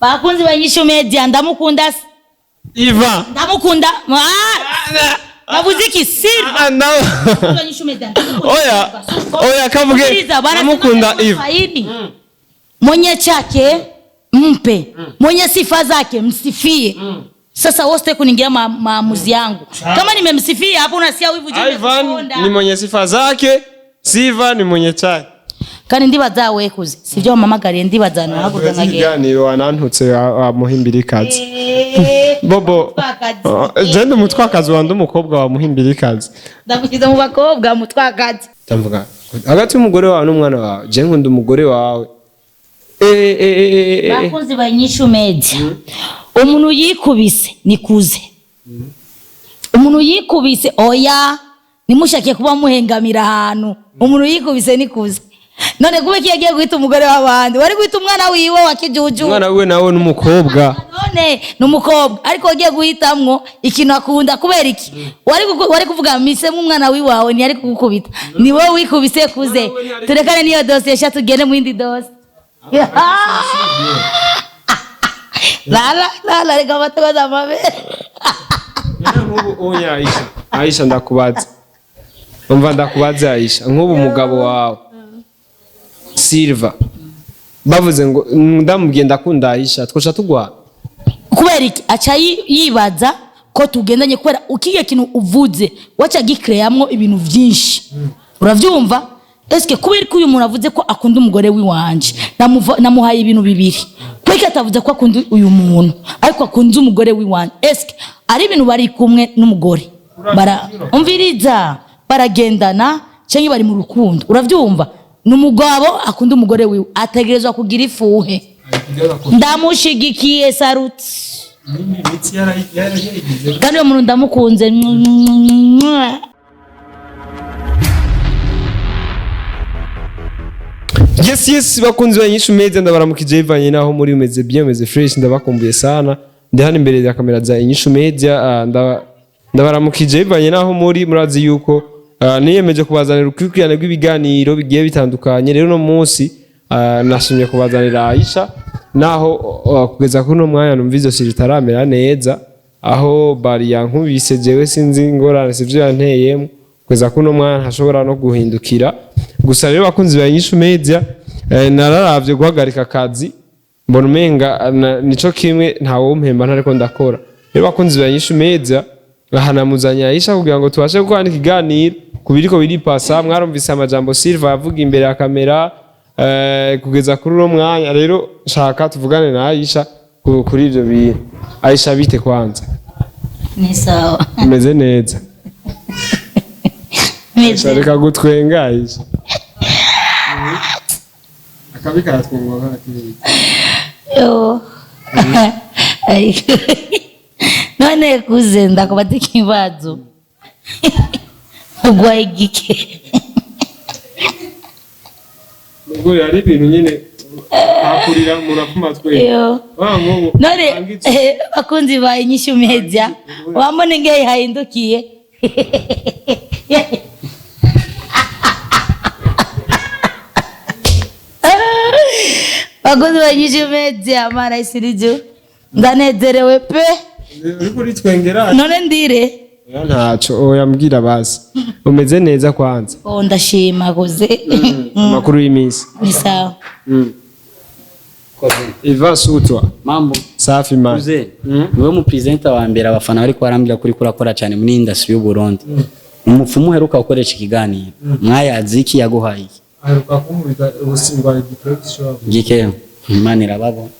bakunzi banyishu media ndamukunda Iva ndamukunda bavuze iki Silva banyishu media oya kavuge ndamukunda Iva mwenye chake mpe mwenye sifa zake msifie sasa wote kuningia maamuzi yangu kama nimemsifia hapo unasia wivu juu Ivan ni mwenye sifa zake Siva ni mwenye chake kandi ndibaza wekuze sivyo mamagariye ndibaza no hakuza ikiganiro wanantutse muhimbirikazi bobo jende mutwakazi wandi umukobwa wa muhimbirikazi ndavukiza mu bakobwa mutwakazi tamvuga hagati y'umugore wawe n'umwana wawe je nkunda umugore wawe bakunzi banyishu media umuntu yikubise nikuze umuntu yikubise oya nimushake kuba muhengamira ahantu umuntu yikubise nikuze none kube kiyagiye guhita umugore w'abandi wari guhita umwana wiwe wakijuju umwana wiwe nawe n'umukobwa none n'umukobwa ariko wagiye guhitamwo ikintu akunda kubera iki wari kuvuga mise mu mwana wiwawe ni ari kugukubita ni wowe wikubise kuze turekane niyo dossier sha tugende mu indi dossier la reka batoza amabere nk'ubu oya Aisha ndakubaza umva ndakubaza Aisha nk'ubu umugabo wawe Silva bavuze ngo ndamubwiye ndakunda Aisha twosha tugwa kubera iki acha yibaza ko tugendanye kubera ukiye kintu uvuze wacha gikreamwo ibintu byinshi uravyumva eske kubera ko uyu muntu avuze ko akunda umugore wiwanje namuhaye ibintu bibiri kwiki atavuze ko akunda uyu muntu ariko akunda umugore wiwanje eske ari ibintu bari kumwe n'umugore umviriza baragendana cyangwa bari mu rukundo uravyumva numugabo akunda umugore wiwe ategerezwa kugira ifuhe ndamushigikiye saruti kandi umuntu ndamukunze yes bakunzi banyishu media ndabaramukije ivanye naho muri umeze bien umeze fresh ndabakumbuye sana ndi hano imbere ya kamera za inyishu media ndabaramukije ivanye naho muri murazi yuko niyemeje kubazanira ukwikirane rw'ibiganiro bigiye bitandukanye rero no munsi nashimye kubazanira Aisha naho kugeza kuri no mwanya numvizo siritaramera neza aho bari yankubise jewe sinzi ngorane sivyo yanteyemo kugeza kuri no mwanya hashobora no guhindukira gusa rero bakunzi banyishu media nararavye guhagarika akazi mbona umenga nico kimwe ntawo mpemba ntariko ndakora rero bakunzi banyishu media bahanamuzanya Aisha kugira ngo tubashe kwandika ikiganiro kubiriko biripasa mwarumvise amajambo Silva yavuga imbere ya kamera kugeza kuri no mwanya rero shaka tuvugane na Aisha kuri ivyo bintu Aisha bite kwanza ni sawa umeze neza reka gutwenga Aisha akabikara twengwa nk'akiri yo none kuze ndakubata ikibazo ugwaye gike ngo yari ibintu nyine akurira murapfuma twe none bakunzi ba inyishu media wamone ngeye hahindukiye bakunzi ba inyishu media mara isirijo ndanezerewe pe uri twengera none ndire ntaco yambwira basi umeze neza kwanza ndashima kuze makuru y'imisi ni sawa Iva sutwa mambo safi man kuze niwe mu presenter wa mbere abafana bari kwarambira kuri kurakora cyane muri industry y'u Burundi umupfumu heruka ukoresha ikiganiro mwayaziki yaguhaye aheruka kumubita ubusingwa depression gike imana irababo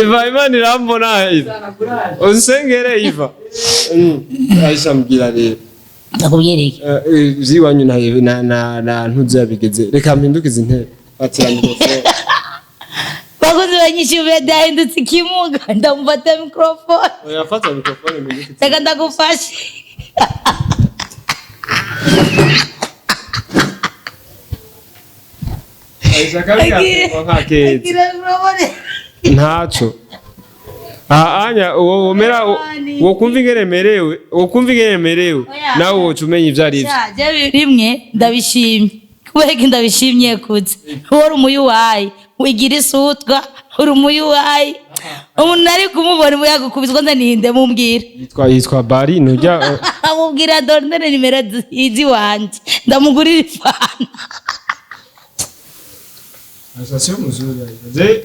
Iva imana irambona Iva unsengere Iva Aisha mbwira rero ndakubwireke ziwanyu na ntuza bigeze reka mpindukize intebe atira mikrofone bakunzi banyishu media hindutse ikimuga ndamufata microphone oya fata mikrofone mbigeze reka ndagufashe Aisha kabika nkakeze ntaco anya womera wo kumva ingeremerewe nawe wocu umenya ivyo ari je rimwe ndabishimye kubera ndabishimye kuze wori umuyu wayi wigira isutwa uri umuyuwayi umuntu ari kumubona umuyaga ukubizwa ninde mumbwira yitwa Bari nujya amubwira dore nimero izi wanje ndamugurira ifana asasiyo muzuri je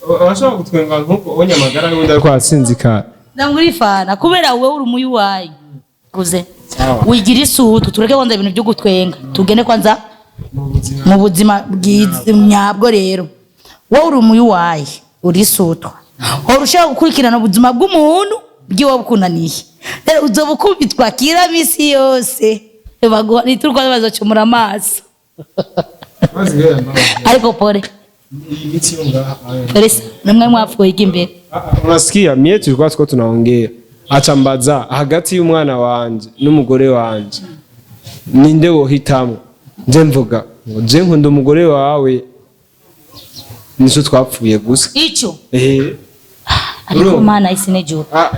washobora gutwenga nkuko onyamagara n'undi ariko asinzika ndamugurira ifana kubera wowe uri umuyuwayi kuze wigira isutwa tureke kwanza ibintu byo gutwenga tugende kwanza mu buzima bwiza nyabwo rero wowe uri umuyuwayi uri isutwa wowe ushaka gukurikirana ubuzima bw'umuntu bw'iwe bukunaniye rero uzoba ukubitwa kira misi yose niturwa bazocumura amaso ariko pole polisi namwe mwapfuye imbere unasikia mie tulikuwa tuko tunaongea achambaza hagati y'umwana wanje n'umugore wanje ninde wohitamo nje mvuga ngo je nkunda umugore wawe nico twapfuye gusa ico ariko mana isinejura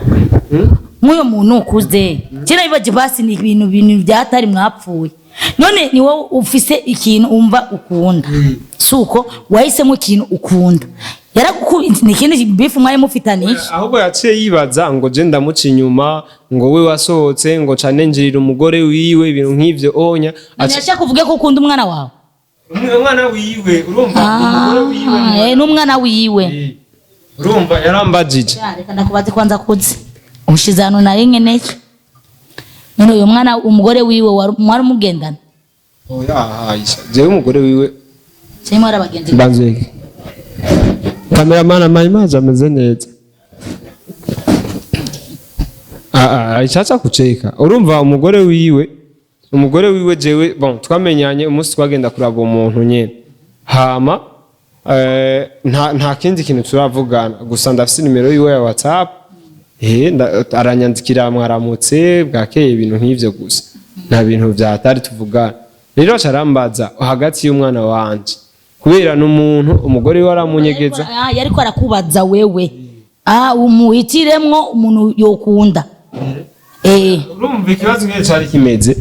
nk'uyo muntu ukuze kera bibaje basi ni ibintu byatari mwapfuye none ni wowe ufise ikintu umva ukunda suko wahisemo ikintu ukunda yarakukubinze nikindi bifu mwaye mufitaniye ahubwo yaciye yibaza ngo je ndamuca inyuma ngo we wasohotse ngo cane njirira umugore wiwe ibintu nk'ivyo onya ashaka kuvuga ko ukunda umwana wawe umwana wiwe urumva umugore wiwe n'umwana wiwe urumva yarambajije reka ndakubaze kwanza kuze ushizano nari nkeneye none uyu mwana umugore wiwe mwari mugendana oya Aisha je umugore wiwe cyimo arabagenzi banzweke cameraman amayimaje ameze neza Aisha kucheka urumva umugore wiwe jewe bon twamenyanye umunsi twagenda kuraba umuntu nyene hama nta kindi kintu turavugana gusa ndafise nimero yiwe ya WhatsApp aranyandikira mwaramutse bwakeye ibintu nk'ivyo gusa nta bintu vyatari tuvugana rero acarambaza hagati y'umwana wanje kubera n'umuntu umugore we aramunyegeza yariko arakubaza wewe umuhitiremwo umuntu yokunda urumva ikibazo nk'iyo cari kimeze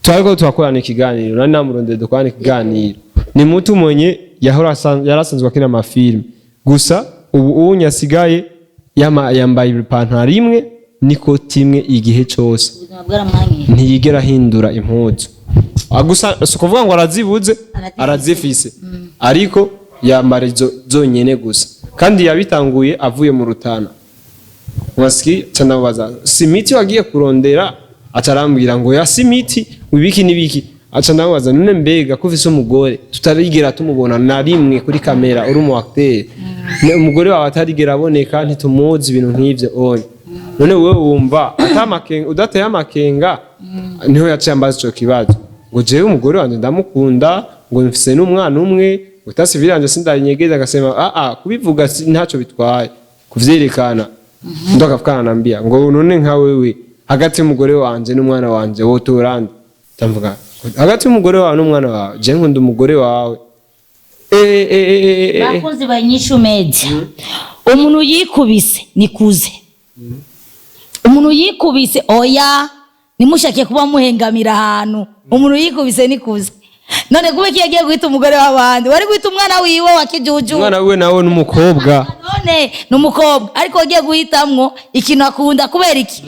twariko twakorana ikiganiro nari namurondeye dukorana ikiganiro ni mutu mwenye yarasanzwe akina amafilme gusa ubu unyasigaye yambaye ipantaro imwe n'ikoti imwe igihe cyose ntiyigera ahindura impuzu gusa si ukuvuga ngo arazibuze arazifise ariko yambara izo zonyene gusa kandi yabitanguye avuye mu Rutana wasiki canabaza simiti wagiye kurondera atarambwira ngo ya simiti wibiki nibiki aca nabaza none mbega ko ufise umugore tutarigera tumubona na rimwe kuri kamera uri mu acteur umugore wawe atarigera aboneka ntitumuzi ibintu nk'ivyo oya none wewe wumva atamakenga udateye amakenga niho yaciye ambaza ico kibazo ngo jewe umugore wanje ndamukunda ngo mfise n'umwana umwe utasivira sindayinyegeza agasema kubivuga ntaco bitwaye kuvyerekana ndo akafukana nambia ngo none nka wewe hagati y'umugore wanje n'umwana wanje wotorande tamvuga hagati y'umugore wawe n'umwana wawe je nkunda umugore wawe bakunzi ba INYISHU media umuntu yikubise nikuze umuntu yikubise oya nimushake kuba muhengamira ahantu umuntu yikubise nikuze none kube kiyagiye guhita umugore w'abandi wari guhita umwana wiwe wakijuju umwana wiwe nawe n'umukobwa none n'umukobwa ariko wagiye guhitamwo ikintu akunda kubera iki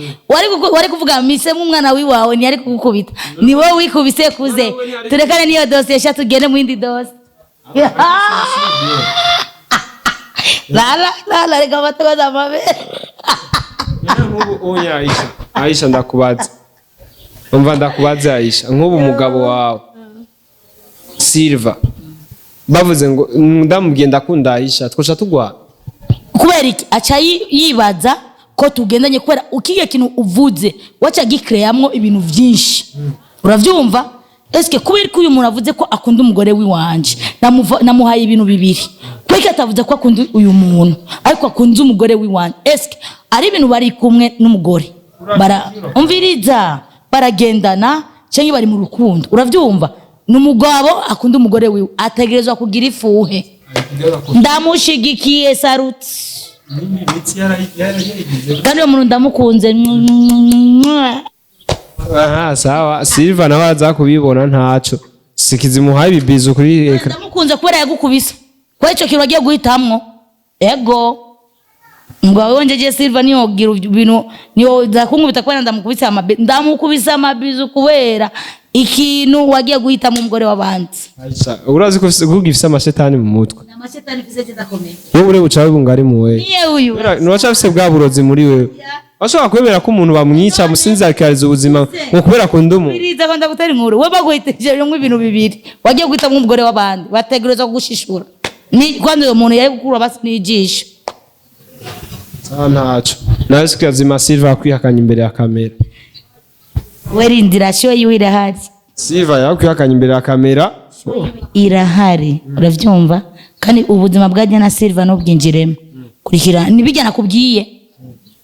wari kuvuga mise mu mwana wiwawe ni ari kugukubita ni wowe wikubise kuze turekane niyo dosiye sha tugende mu yindi dosiye la reka batoza amabere nk'ubu onya Aisha ndakubaza umva ndakubaza Aisha nk'ubu umugabo wawe Silva bavuze ngo ndamubwiye ndakunda Aisha twosha tugwa kubera iki aca yibaza ko tugendanye kubera ukiye kintu uvuze wacha gikreamwo ibintu byinshi uravyumva eske kubera ko uyu muntu avuze ko akunda umugore wiwanje namuhaye ibintu bibiri kwiki atavuze ko akunda uyu muntu ariko akunda umugore wiwanje eske ari ibintu bari kumwe n'umugore umviriza baragendana cyangwa bari mu rukundo uravyumva numugabo akunda umugore wiwe ategerezwa kugira ifuhe ndamushigikiye saruti kandi umuntu ndamukunze sawa Silva nawe aza kubibona ntaco sikizimuhaye ibibizo kuri ndamukunze kubera yagukubise kwa ico kintu wagiye guhitamwo ego ngo wonjeje Silva niyo gira ibintu niyo zakungubita kubera ndamukubisa amabizu kubera ikintu wagiye guhitamwo umugore w'abandi. Aisha urazi ko ugifise amashetani mu mutwe Amashetani fise kidakomeye wowe ure ucawe bungari mu wewe niye uyu ntiwacafise bwa burozi muri wewe bashobora kwemera ko umuntu bamwica musinzakariza ubuzima ngo kubera akunda umuntu biriza ko ndagutera inkuru we baguhiteje ibintu bibiri wagiye guhitamwo umugore w'abandi bategerezwa kugushishura ni kwandi uyo muntu yari gukura basi nijisho ntaco nawe sikazima Silva kwihakanya imbere ya kamera werindira sho yiwe irahari Silva yakwihakanya imbere ya kamera irahari uravyumva kandi ubuzima bwajya na Silva no bwinjiremo kurikira nibijya nakubwiye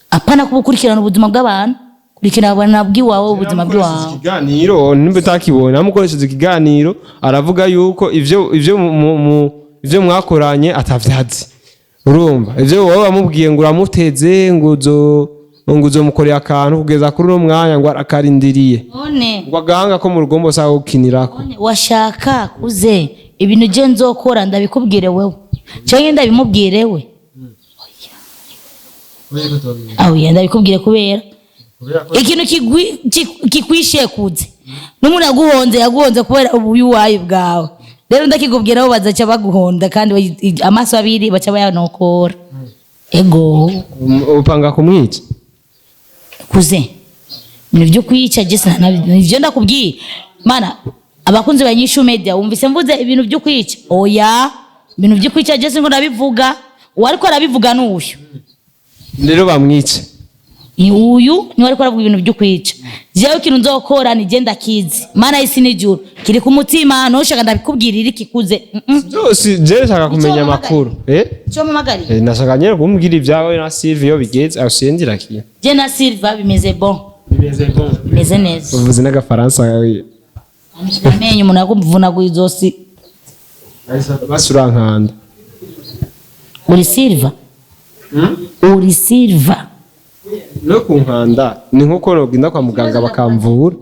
apana kubukurikirana ubuzima bw'abantu kurikira abana bw'iwawe ubuzima bw'iwawe ikiganiro nimba utakibona amukoresheje ikiganiro aravuga yuko ivyo mwakoranye atavyazi urumva ivyo wowe bamubwiye ngo uramuteze ngo uzomukoreye akantu kugeza kuri uno mwanya ngo arakarindiriye none ngo agahanga ko mu rugombo saho gukinirako washaka kuze ibintu je nzokora ndabikubwire wewe cyangwa ndabimubwire we ndabikubwire kubera ikintu kikwishe kuze n'umuntu yaguhonze kubera ubuyuwayi bwawe rero ndakikubwira aho bazaca baguhonda kandi amaso abiri baca bayanokora ego upanga kumwica kuze nivyo kwica Jesse nivyo ndakubwiye mana abakunzi ba NIJI media wumvise mvuze ibintu byo kwica oya ibintu byo kwica Jesse ngo ndabivuga wariko arabivuga n'uyu rero bamwice uyu ni wariko aravuga ibintu byo kwica jewe kintu nzokora ni genda kizi mana isi n'ijuru kiri ku mutima noshaka ndabikubwirira ikikuze byose je nshaka kumenya amakuru cyo mumagari nashaka nyere kumbwira ibyawe na Silva iyo bigeze asendira kiye je na Silva bimeze neza uvuze n'agafaransa yawe amenye umuntu yakuvuna guizosi basurankanda uri Silva uri Silva no kunkanda ni nkuko nogenda kwa muganga bakamvura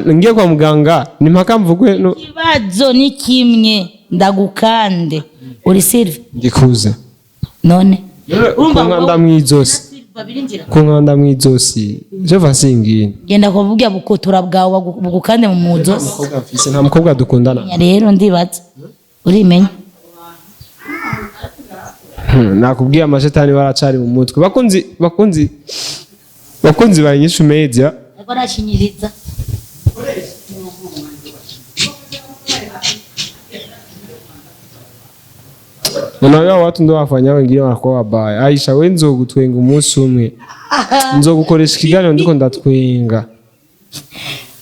ngiye kwa muganga ni mpaka mvugwe no kibazo ni kimwe ndagukande uri Silva ndikuze none kunkanda mwizosi kunkanda mwizosi je vasingi genda kuvuga bukotora bwawe bugukande mu muzosi nta mukobwa dukundana rero ndibaza urimenya nakubwiye amashetani baracari mu mutwe bakunzi ba NIJI media barashinyiriza Unaona watu ndo wafanya wengine wanakuwa wabaya. Aisha we nzogutwenga umunsi umwe. Nzogukoresha ikiganiro ndiko ndatwenga.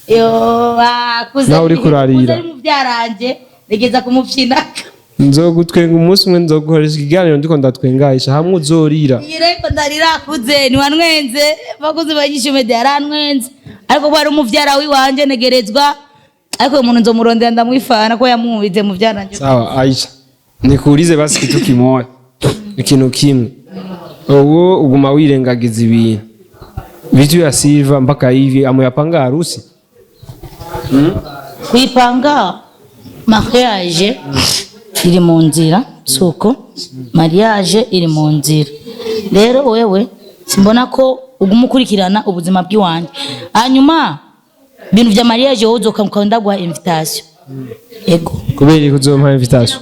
Yo akuze. Na uri kurarira. Mu byaranje negeza kumupyinaka. Nzogutwenga umunsi umwe nzogukoresha ikiganiro ndiko ndatwenga Aisha hamwe uzorira. Yireko ndarira akuze ni wanwenze bakuze banyishe media yaranwenze. Ariko bari umuvyara wiwanje negerezwa. Ariko umuntu nzomurondera ndamwifana ko yamubize mu byaranje. Sawa Aisha. Nikurize basi kitu kimoya. Ikintu kimwe. Uwo uguma wirengagiza ibintu. Vitu ya Silva mpaka hivi amuyapanga harusi. Kuipanga mariage iri mu nzira suko mariage iri mu nzira. Rero wewe simbona ko ugumukurikirana ubuzima bw'iwanje. Hanyuma bintu vya mariage wowe uzokamukanda gwa invitation. Ego. Kubera kuzompa invitation.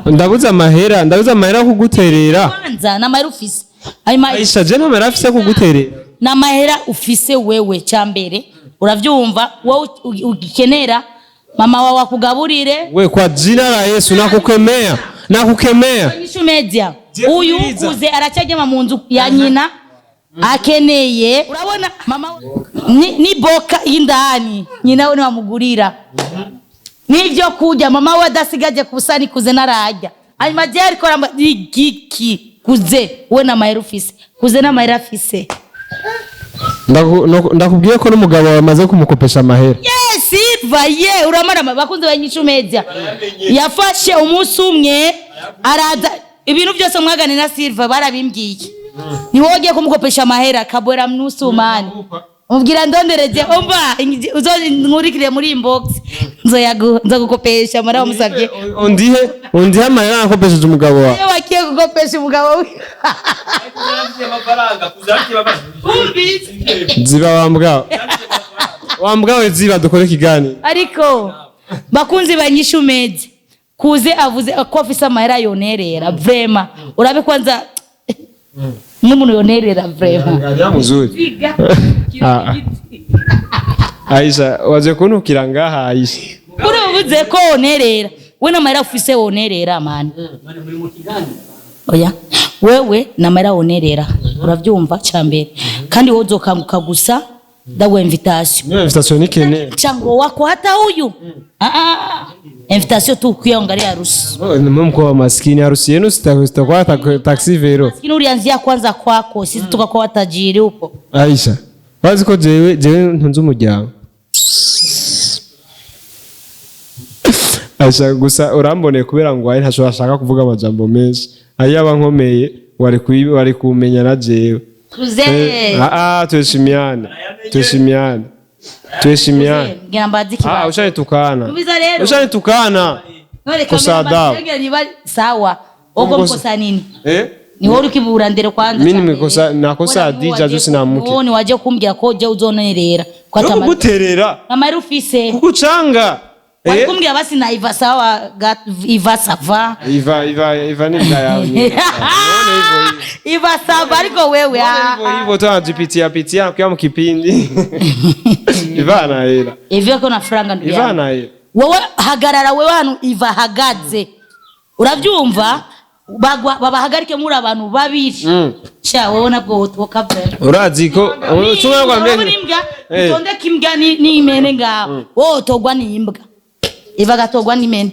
Ndabuza amahera kuguterera. Kwanza na mahera ufise. Aisha je ntamera afise kuguterera. Na mahera ufise wewe cyambere. Uravyumva wowe ugikenera mama wawe akugaburire. We kwa jina la Yesu nakukemea. NIJI media. Uyu kuze aracagema mu nzu ya nyina. Akeneye. Urabona mama ni boka indani. Nyina we ni wamugurira. Nivyo kujya mama we adasigaje kusani kuze narajya hanyuma je ariko igiki kuze we na mahera ufise kuze na mahera afise ndakubwiye ko n'umugabo wamaze kumukopesha amahera. Yes Silva ye uramara bakunze ba NIJI media yafashe umunsi umwe araza ibintu byose mwagane na Silva barabimbwiye ni wogiye kumukopesha amahera kabora mnusumani umubwira ndondereje umva uzonkurikire muri inbox nzagukopesha mara wamusabye undihe amayera nakopesheje umugabo wawe iyo wakiye kugopesha umugabo we ziba wambwawe ziba dukore ikiganiro ariko bakunzi banyishu mezi kuze avuze ko afise amahera yonerera vrema urabe kwanza n'umuntu yonerera vrema muzuri Aisha waje kuntukira ngaha Aisha uravuze ko wonerera we n'amahera ufise wonerera mani oya wewe n'amahera wonerera uravyumva cyambere kandi wowe uzokanguka gusa dawe invitation ni kene chango wako hata huyu invitation tu kuangalia harusi mko wa maskini harusi yenu sitakuwa taxi vero maskini ulianzia kwanza kwako sisi tukakuwa tajiri huko Aisha bazi ko jewe ntunze umuryango Aisha gusa urambone kubera ngo ari ntashobora shaka kuvuga amajambo menshi ayaba nkomeye wari kumenya na jewe tuheshimiane ushanitukana kosa sawa ogo mkosa nini ni wewe ukiburandere kwanza mimi nimekosa nakosa adija jusi na mke uone waje kumbwira ko je uzonerera kwa tamari guterera na marufise kukuchanga kumbwira basi na iva sawa iva sava iva ni ndaya iva sava ariko wewe hivyo tunajipitia kwa mkipindi iva na hela hivyo kuna franga ndio iva na hela wewe hagarara wewe hano iva hagaze uravyumva babahagarike muri abantu babiri cha wewe nabwo wotoka vera urazi ko tumwe kwa mbere utonde kimbwa ni imene ngaho wowe togwa ni imbwa iva gatogwa ni imene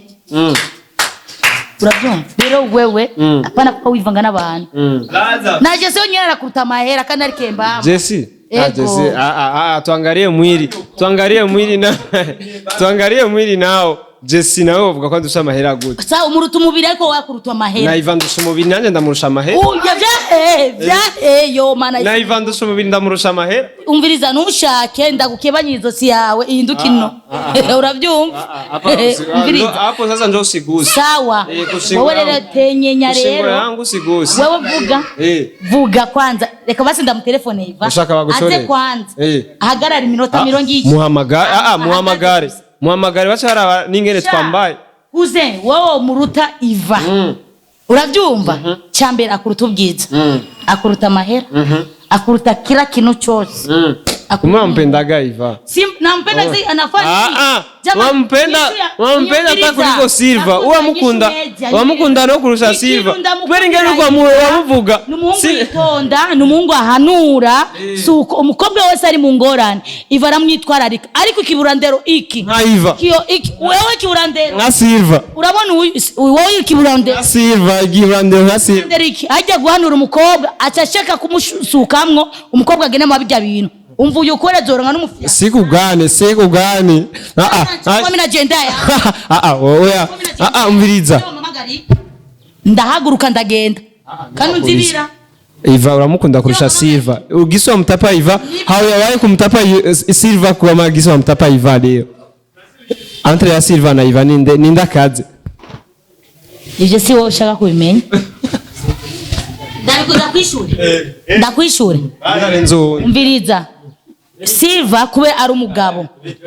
uravyumva rero wewe apana kuko wivanga n'abantu na Jesse onyera arakuruta mahera kandi ari kemba Jesse tuangalie mwili nao Jesse nawe uvuga ko ndusha amahera gute sawa umuruta umubiri ariko wakuruta amahera na Ivan ndusha umubiri nanje ndamurusha amahera yo mana na Ivan ndusha umubiri ndamurusha amahera umviriza ntushake ndagukebanyirizo si yawe ihindukino uravyumva umviriza hapo sasa ndio usigusi sawa wowe rero tenyenya rero yangu usigusi wewe vuga kwanza reka basi ndamutelefone Iva aze kwanza ahagarara iminota 20 muhamagare bacara ningere twambaye uze wowe muruta Iva uravyumva cyambere akuruta ubwiza akuruta amahera akuruta kila kintu cyose kumampendaga Iva nampenda zaidi anafanya wampenda hata kuliko Silva wamukunda no kurusha Silva kubera ngene kwa wamuvuga n'umuhungu ahanura suko umukobwa wese ari mu ngorane Iva aramwitwararika ariko kiburandero iki nka Iva wewe kiburandero nka Silva urabona wowe kiburandero Silva kiburandero nka Silva ajya guhanura umukobwa acashaka kumusukamwo umukobwa agene mu bijya bintu umva uyu ukora zoronga n'umufya sikugane mimi nagenda ya oya umviriza ndahaguruka ndagenda kandi unzibira Iva uramukunda kurusha Silva ugiswa mtapa Iva hawe yawaye kumtapa Silva kwa magiswa mtapa Iva leo entre ya Silva na Iva ninda kaze ivyo si wowe ushaka kubimenya ndakwishura umviriza Silva kubera ari umugabo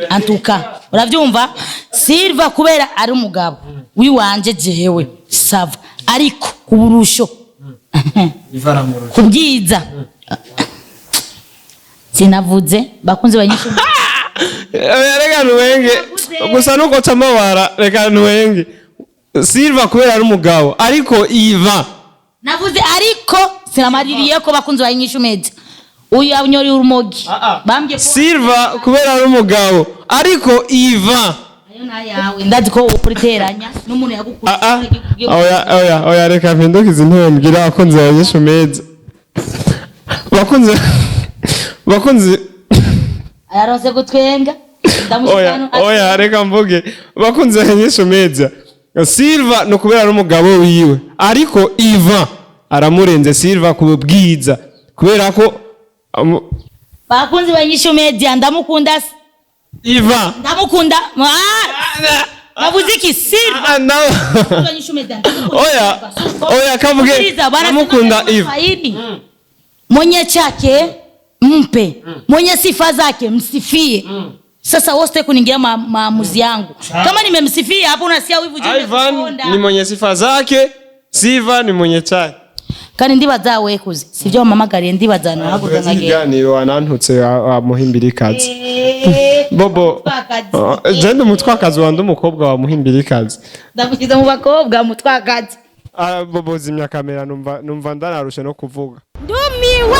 antuka uravyumva Silva kubera ari umugabo wiwanje jewe sava ariko kuburusho kubwiza sinavuze bakunze banyishu reka nuwenge gusa nuko camabara reka nuwenge Silva kubera ari umugabo ariko Iva navuze ariko sinamaririye ko bakunze banyishu meze uyu abanyori urumogi bambye Silva kubera ari umugabo ariko Iva ayo nayawe ndazi ko upriteranya n'umuntu yagukura oya reka mpindukize intebe mbwira abakunzi banyishu meze bakunzi ayarose gutwenga oya reka mvuge bakunzi banyishu meze Silva no kubera ari umugabo wiwe ariko Iva aramurenze Silva kubwiza kubera ko bakunzi banyishu media ndamukunda Iva ndamukunda nabuziki Silva banyishu media oya kavuge ndamukunda Iva mwenye chake mpe mwenye sifa zake msifie sasa wote kuningia maamuzi yangu kama nimemsifia hapo unasikia wivu juu Ivan ni mwenye sifa zake Siva ni mwenye chake kandi ndibaza wekuze sivyo mamagariye ndibaza nahaguzanga ikiganiro wanantutse wa muhimbirikazi bobo jende mutwakazi wandi umukobwa wa muhimbirikazi ndamukiza mu bakobwa mutwakazi bobo zimya kamera numva ndanarushe no kuvuga ndumiwe